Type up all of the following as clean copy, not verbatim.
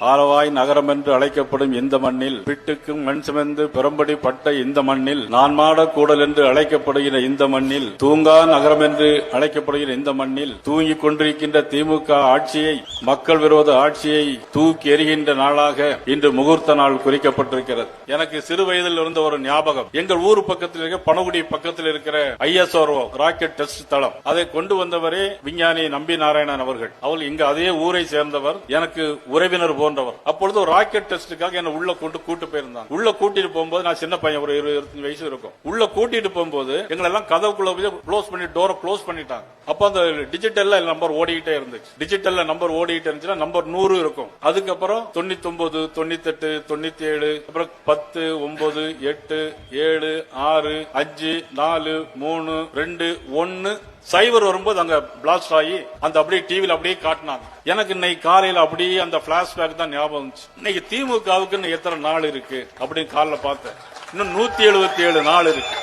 ஆலவாய் நகரம் என்று அழைக்கப்படும் இந்த மண்ணில் பிட்டுக்கும் மண் சுமந்து பெரும்படி பட்ட இந்த மண்ணில் நான்மாட கூடல் என்று அழைக்கப்படுகிற இந்த மண்ணில் தூங்கா நகரம் என்று அழைக்கப்படுகிற இந்த மண்ணில் தூங்கிக் கொண்டிருக்கின்ற திமுக ஆட்சியை, மக்கள் விரோத ஆட்சியை தூக்கி எறிகின்ற நாளாக இன்று முகூர்த்த நாள் குறிக்கப்பட்டிருக்கிறது. எனக்கு சிறு வயதில் இருந்த ஒரு ஞாபகம். எங்கள் ஊர் பக்கத்தில் இருக்க பனகுடி பக்கத்தில் இருக்கிற ISRO ராக்கெட் டெஸ்ட் தளம், அதை கொண்டு வந்தவரே விஞ்ஞானி நம்பி நாராயணன் அவர்கள். அவர் இங்க அதே ஊரை சேர்ந்தவர், எனக்கு உறவினர் போன்றவர். அப்பொழுது ஒரு ராக்கெட் டெஸ்டுக்காக என்ன உள்ள கூட்டு போயிருந்தாங்க. உள்ள கூட்டிட்டு போகும்போது நான் சின்ன பையன், ஒரு 25 வயசு இருக்கும். உள்ள கூட்டிட்டு போகும்போது எங்களை எல்லாம் கதவுக்குள்ள போய் க்ளோஸ் பண்ணி டோரை க்ளோஸ் பண்ணிட்டாங்க. அப்ப அந்த டிஜிட்டல்ல நம்பர் ஓடிக்கிட்டே இருந்துச்சு. டிஜிட்டல்ல நம்பர் ஓடிக்கிட்டே இருந்துச்சுன்னா நம்பர் 100 இருக்கும். அதுக்கப்புறம் 99, 98, 97, அப்புறம் 10, 9, 8, 7, 6, 5, 4, 3, 2, 1 சைவர் வரும்போது அங்க பிளாஸ்ட் ஆகி அந்த அப்படியே டிவில அப்படியே காட்டினாங்க. எனக்கு இன்னைக்கு காலையில அப்படியே அந்த பிளாஷ்பேக் தான் ஞாபகம் வந்துச்சு. இன்னைக்கு திமுகவுக்கு இன்னும் எத்தனை நாள் இருக்கு அப்படின்னு காலைல பார்த்தேன். இன்னும் 177 நாள் இருக்கு.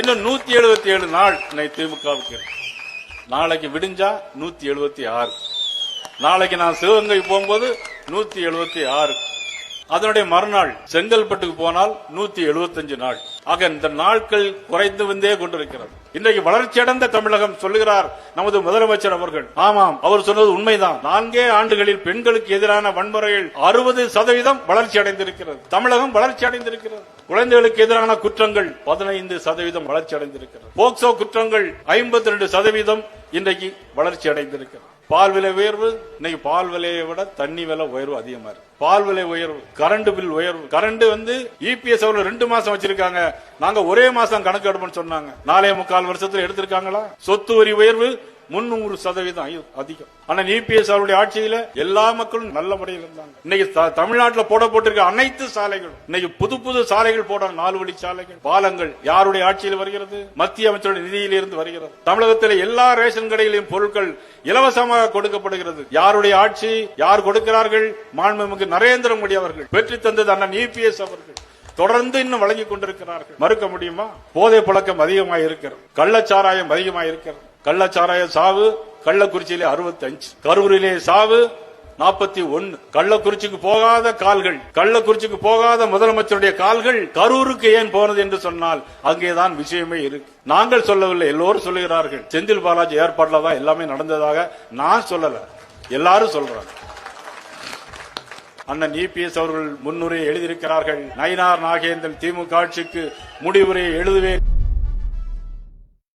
இன்னும் 177 நாள் இன்னைக்கு திமுகவுக்கு. நாளைக்கு விடிஞ்சா 176. நாளைக்கு நான் சிவகங்கை போகும்போது 176. அதனுடைய மறுநாள் செங்கல்பட்டுக்கு போனால் 175 நாள். ஆக இந்த நாட்கள் குறைந்து வந்தே கொண்டிருக்கிறது. இன்றைக்கு வளர்ச்சியடைந்த தமிழகம் சொல்லுகிறார் நமது முதலமைச்சர் அவர்கள். ஆமாம், அவர் சொன்னது உண்மைதான். 4 ஆண்டுகளில் பெண்களுக்கு எதிரான வன்முறைகள் 60% வளர்ச்சி அடைந்திருக்கிறது. தமிழகம் வளர்ச்சி அடைந்திருக்கிறது. குழந்தைகளுக்கு எதிரான குற்றங்கள் 15% வளர்ச்சி அடைந்திருக்கிறது. போக்சோ குற்றங்கள் 52% இன்றைக்கு வளர்ச்சி அடைந்திருக்கிறது. பால் விலை உயர்வு, இன்னைக்கு பால் விலையை விட தண்ணி விலை உயர்வு அதிகமா இருக்கு. பால் விலை உயர்வு, கரண்ட் பில் உயர்வு. கரண்ட் EPS அவர்கள் 2 மாசம் வச்சிருக்காங்க. நாங்க ஒரே மாசம் கணக்கு எடுப்போம்னு சொன்னாங்க. 4.25 வருஷத்துல எடுத்திருக்காங்களா? சொத்து வரி உயர்வு 300% அதிகம். ஆனா EPS அவருடைய ஆட்சியில எல்லா மக்களும் நல்ல முறையில் இருந்தாங்க. இன்னைக்கு தமிழ்நாட்டில் போட்டிருக்க அனைத்து சாலைகள், இன்னைக்கு புது சாலைகள் போடுறாங்க. 4 வழி சாலைகள், பாலங்கள் யாருடைய ஆட்சியில் வருகிறது? மத்திய அமைச்சருடைய நிதியில் இருந்து வருகிறது. தமிழகத்தில் எல்லா ரேஷன் கடைகளிலும் பொருட்கள் இலவசமாக கொடுக்கப்படுகிறது. யாருடைய ஆட்சி? யார் கொடுக்கிறார்கள்? மாண்புமிகு நரேந்திர மோடி அவர்கள் பெற்று தந்தது அண்ணன் EPS அவர்கள். தொடர்ந்து இன்னும் வழங்கிக் கொண்டிருக்கிறார்கள். மறுக்க முடியுமா? போதை பழக்கம் அதிகமாக இருக்கிறது. கள்ளச்சாராயம் அதிகமாக இருக்கிறது. கள்ளச்சாராய சாவு கள்ளக்குறிச்சியிலே 65, கரூரிலே சாவு 41. கள்ளக்குறிச்சிக்கு போகாத கால்கள், கள்ளக்குறிச்சிக்கு போகாத முதலமைச்சருடைய கால்கள் கரூருக்கு ஏன் போனது என்று சொன்னால் அங்கேதான் விஷயமே இருக்கு. நாங்கள் சொல்லவில்லை, எல்லோரும் சொல்லுகிறார்கள். செந்தில் பாலாஜி ஏற்பாடுல தான் எல்லாமே நடந்ததாக நான் சொல்லல, எல்லாரும் சொல்றாங்க. அண்ணன் EPS அவர்கள் முன்னுரை எழுதியிருக்கிறார்கள். நயினார் நாகேந்திரன் திமுக ஆட்சிக்கு முடிவுரை எழுதுவேன்.